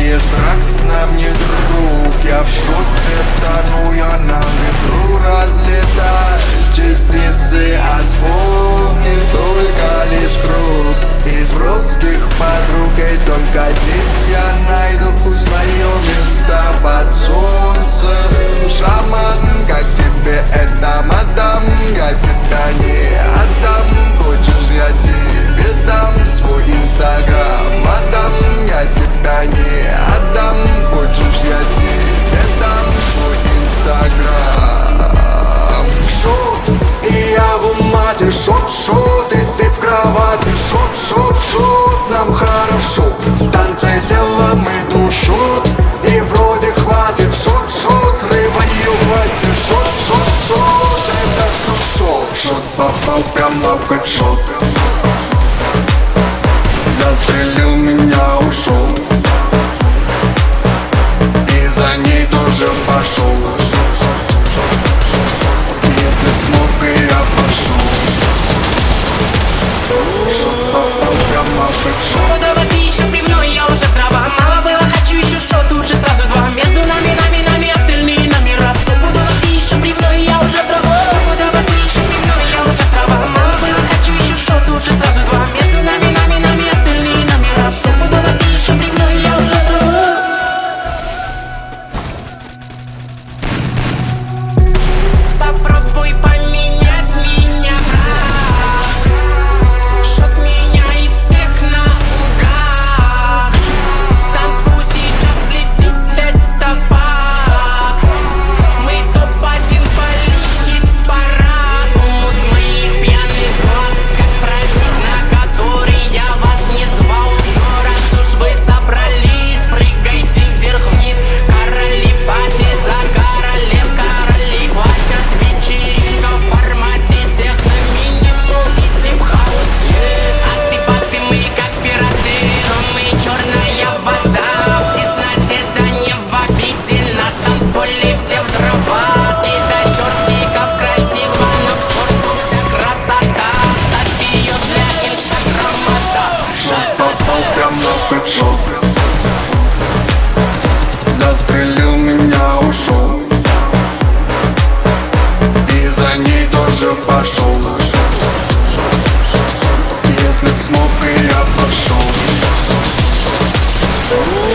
делаешь драк с нами, друг. Я в шоке, тону я на ветру. Разлетаю частицы осколки, только лишь круг из бровских подруг. И только здесь я найду свое место под солнцем. Шаман, как тебе это, мадам? Я тебя не отдам. Хочешь, я тебе дам свой инстаграм, мадам? Я тебя не отдам. Хочешь, я тебе дам свой инстаграм. Шот, и я в умате. Шот, шот, и ты в кровати. Шот, шот, шот, нам хорошо. Танцы телом и душот, и вроде хватит. Шот, шот, взрываювайте. Шот, шот, шот, это все шот. Шот попал прямо в хедшот. Застрелил меня, ушел, и за ней тоже пошел. Если смог, и я пошел. Шот попал прямо в хедшот. Давай ты еще пивной, я уже трава. Мало было, хочу еще шот, лучше сразу два. Между нами, отельные номера. Давай ты еще пивной, я уже трава. Давай ты еще пивной, я уже трава. Мало было, хочу еще шот, лучше сразу два. Между нами, отельные номера. Давай ты еще пивной, я уже трава. Попробуй поменять меня, брат. Шот меня и всех наугад. Танцпол сейчас взлетит, это факт. Мы топ-1 по хит-параду. В моих пьяных глаз, как праздник, на который я вас не звал. Но раз уж вы собрались, прыгайте вверх-вниз. Короли пати за королев, короли платят. Вечеринка в формате техно, минимум и дип-хаус. А ты баты, мы как пираты, но мы черная вода. В тесноте, да не в обиде, на танцполе все в дрова. Ты до чертиков красиво, но к черту вся красота. Ставь ее для инстаграма, да. Шот попал прямо в хедшот. Застрелил меня, ушел, и за ней тоже пошел. Если б смог, и я пошел.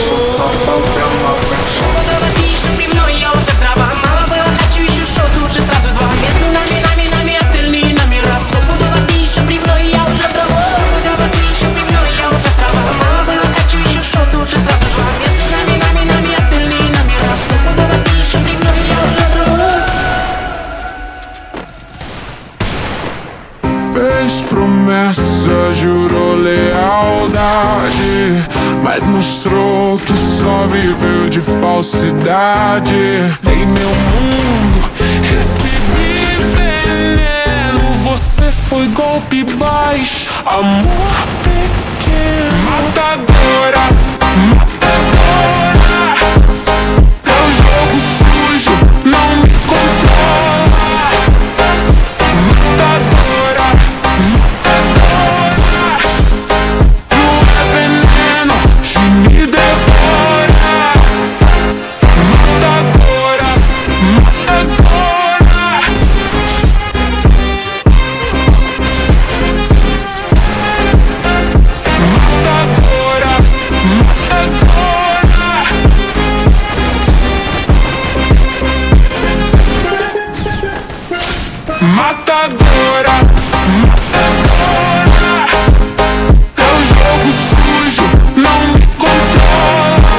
Шот попал прямо в хедшот. Давай ты еще пивной, я уже трава. Мало было, хочу еще шот, лучше сразу два. Между нами, отельные номера. Давай ты еще пивной, я уже трава. Давай ты еще пивной, я уже трава. Мало было, хочу еще шот, лучше сразу два. Между нами, отельные номера. Давай ты еще пивной, я уже трава. Fez promessa, jurou lealdade, mas mostrou que só viveu de falsidade. Em meu mundo recebi veneno. Você foi golpe baixo, amor pequeno. Matadora, matadora. Teu jogo sujo não me controla. Matadora, matadora. Tu é veneno que me devora. Matadora, matadora. Matadora, matadora. Matadora, matadora. Teu jogo sujo não me controla.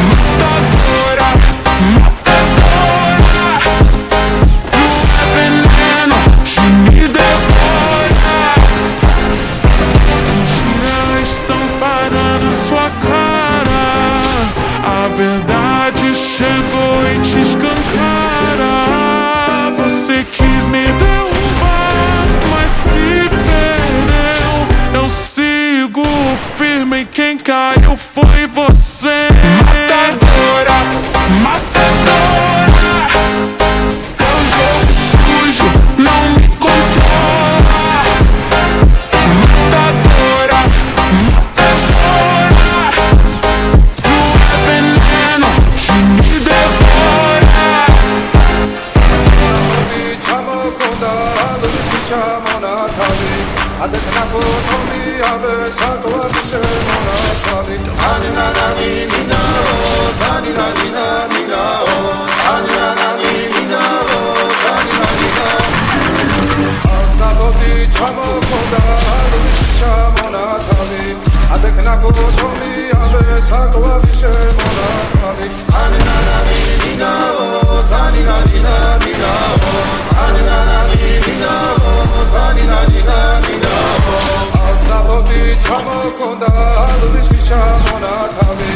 Matadora, matadora. Tu é veneno que me devora. Mentira estampada na sua cara. A verdade chegou e te escancara. Você quis me derrubar, mas se perdeu. Eu sigo firme e quem caiu foi você. Matadora, matadora. Teu jogo sujo não me controla. Matadora, matadora. adekna potomi ave sakwa shemona tavi anina nami mina tani nina mina anina nami mina tani nina asnaboti chamo konda shamona tavi adekna potomi ave sakwa shemona tavi anina nami mina tani nina mina anina nami mina tani nina mina asnaboti chamo konda shamona tavi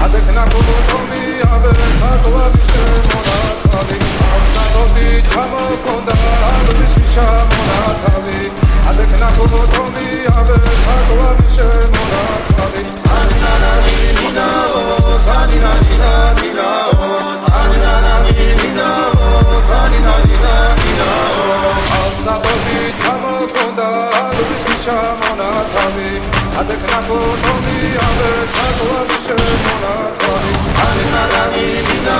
adekna potomi ave sakwa shemona tavi asnaboti chamo konda shamona tavi adekna potomi ave sakwa shemona tavi anina nami mina tani nina mina anina nami mina tani nina mina asnaboti chamo konda shamona tavi adekna potomi ave sakwa shemona tavi anina nami mina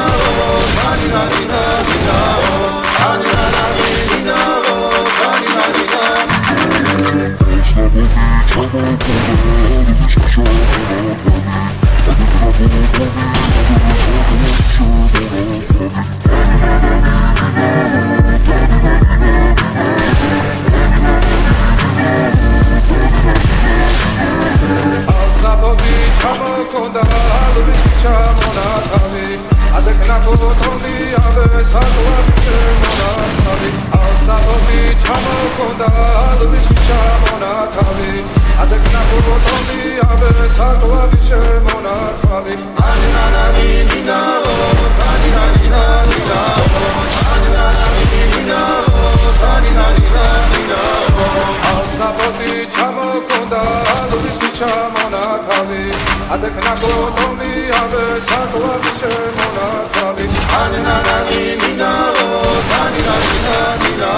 tani nina mina anina nami mina tani nina konda shamona tavi adekna potomi ave sakwa shemona tavi asnaboti chamo konda shamona tavi adekna potomi ave sakwa shemona tavi anina nami mina tani nina mina anina nami mina tani nina mina asnaboti chamo konda shamona tavi adekna potomi ave sakwa shemona tavi anina nami mina tani nina mina